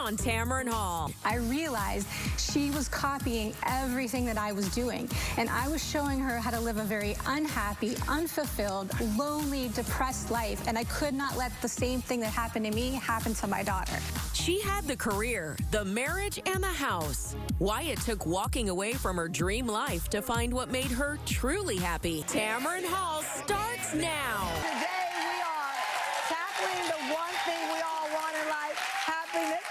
on Tamron Hall. I realized she was copying everything that I was doing, and I was showing her how to live a very unhappy, unfulfilled, lonely, depressed life, and I could not let the same thing that happened to me happen to my daughter. She had the career, the marriage, and the house. Why it took walking away from her dream life to find what made her truly happy. Tamron Hall starts now. Today we are tackling the one thing we all want in life, happiness.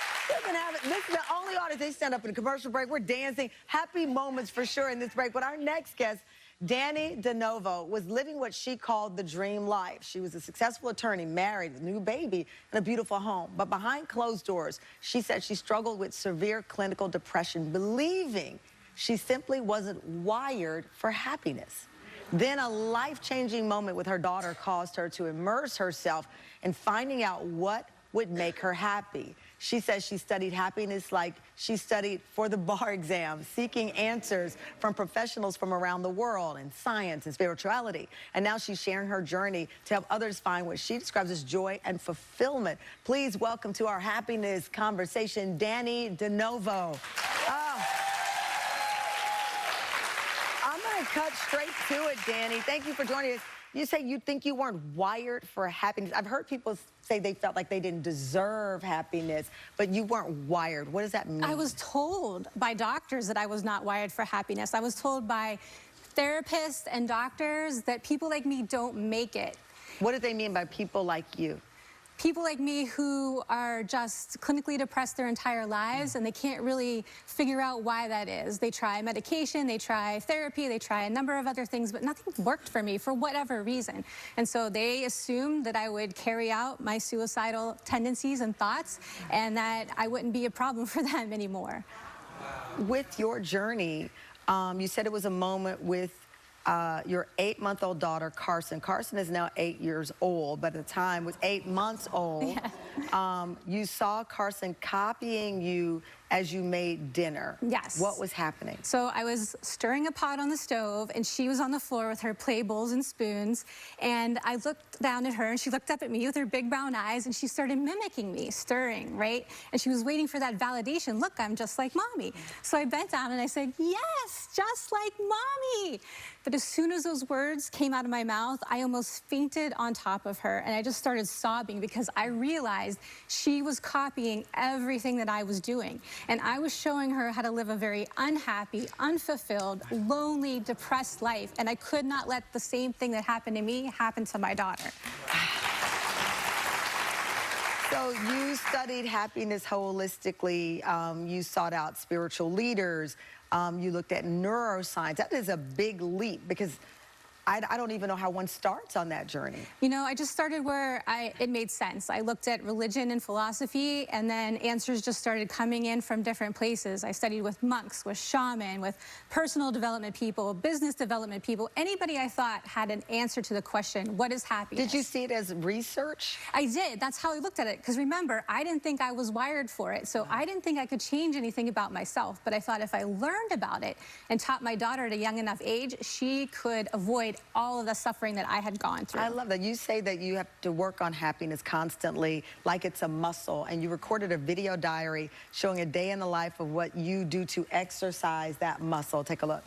This is the only artist, they stand up in a commercial break. We're dancing. Happy moments for sure in this break. But our next guest, Dannie De Novo, was living what she called the dream life. She was a successful attorney, married, with a new baby, and a beautiful home. But behind closed doors, she said she struggled with severe clinical depression, believing she simply wasn't wired for happiness. Then a life-changing moment with her daughter caused her to immerse herself in finding out what would make her happy. She says she studied happiness like she studied for the bar exam, seeking answers from professionals from around the world in science and spirituality. And now she's sharing her journey to help others find what she describes as joy and fulfillment. Please welcome to our happiness conversation, Dannie De Novo. I'm going to cut straight to it, Dannie. Thank you for joining us. You say you think you weren't wired for happiness. I've heard people say they felt like they didn't deserve happiness, but you weren't wired. What does that mean? I was told by doctors that I was not wired for happiness. I was told by therapists and doctors that people like me don't make it. What do they mean by people like you? People like me who are just clinically depressed their entire lives, and they can't really figure out why that is. They try medication, they try therapy, they try a number of other things, but nothing worked for me for whatever reason. And so they assumed that I would carry out my suicidal tendencies and thoughts, and that I wouldn't be a problem for them anymore. With your journey, you said it was a moment with your 8-month-old daughter, Carson. Carson is now 8 years old, but at the time was 8 months old. Yeah. You saw Carson copying you as you made dinner. Yes. What was happening? So I was stirring a pot on the stove, and she was on the floor with her play bowls and spoons, and I looked down at her, and she looked up at me with her big brown eyes, and she started mimicking me, stirring, right? And she was waiting for that validation. Look, I'm just like Mommy. So I bent down and I said, yes, just like Mommy. But as soon as those words came out of my mouth, I almost fainted on top of her, and I just started sobbing because I realized she was copying everything that I was doing. And I was showing her how to live a very unhappy, unfulfilled, lonely, depressed life, and I could not let the same thing that happened to me happen to my daughter. So you studied happiness holistically. You sought out spiritual leaders. You looked at neuroscience. That is a big leap because I don't even know how one starts on that journey. You know, I just started where it made sense. I looked at religion and philosophy, and then answers just started coming in from different places. I studied with monks, with shaman, with personal development people, business development people, anybody I thought had an answer to the question, what is happiness? Did you see it as research? I did. That's how I looked at it. Because remember, I didn't think I was wired for it, so I didn't think I could change anything about myself. But I thought if I learned about it and taught my daughter at a young enough age, she could avoid all of the suffering that I had gone through. I love that. You say that you have to work on happiness constantly, like it's a muscle, and you recorded a video diary showing a day in the life of what you do to exercise that muscle. Take a look.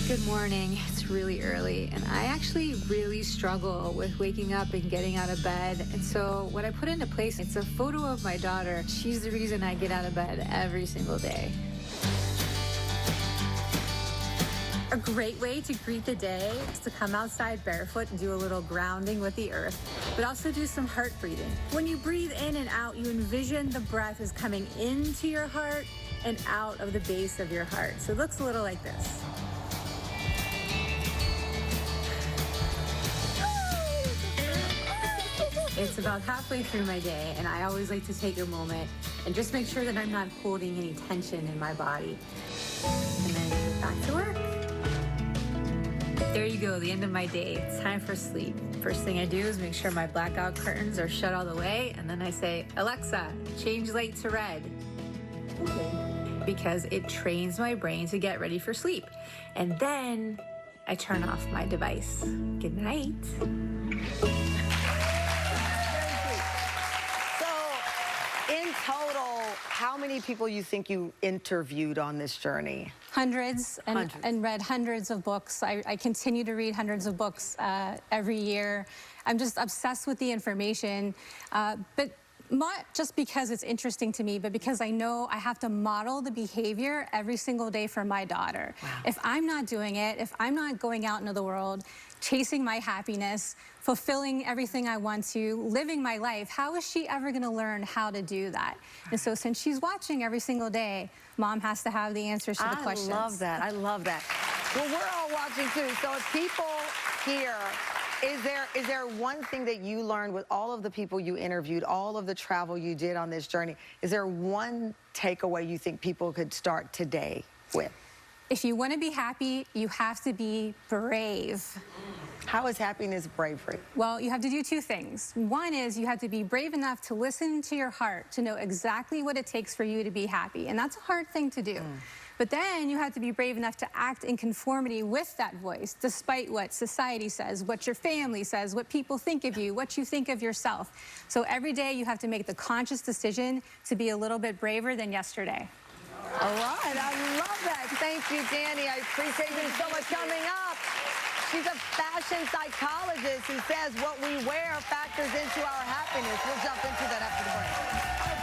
Good morning. It's really early, and I actually really struggle with waking up and getting out of bed. And so what I put into place, it's a photo of my daughter. She's the reason I get out of bed every single day. A great way to greet the day is to come outside barefoot and do a little grounding with the earth, but also do some heart breathing. When you breathe in and out, you envision the breath is coming into your heart and out of the base of your heart. So it looks a little like this. It's about halfway through my day, and I always like to take a moment and just make sure that I'm not holding any tension in my body. And then get back to work. There you go, the end of my day. It's time for sleep. First thing I do is make sure my blackout curtains are shut all the way, and then I say, Alexa, change light to red. Okay. Because it trains my brain to get ready for sleep. And then I turn off my device. Good night. In total, how many people you think you interviewed on this journey? Hundreds, and read hundreds of books. I continue to read hundreds of books every year. I'm just obsessed with the information, but not just because it's interesting to me, but because I know I have to model the behavior every single day for my daughter. Wow. If I'm not doing it, if I'm not going out into the world, chasing my happiness, fulfilling everything I want to, living my life, how is she ever going to learn how to do that? And so since she's watching every single day, Mom has to have the answers to the questions. I love that. I love that. Well, we're all watching too. So if people here, is there one thing that you learned with all of the people you interviewed, all of the travel you did on this journey? Is there one takeaway you think people could start today with? If you want to be happy, you have to be brave. How is happiness bravery? Well, you have to do two things. One is you have to be brave enough to listen to your heart, to know exactly what it takes for you to be happy. And that's a hard thing to do. But then you have to be brave enough to act in conformity with that voice, despite what society says, what your family says, what people think of you, what you think of yourself. So every day you have to make the conscious decision to be a little bit braver than yesterday. All right, I love that. Thank you, Danny. I appreciate you so much coming up. She's a fashion psychologist who says what we wear factors into our happiness. We'll jump into that after the break.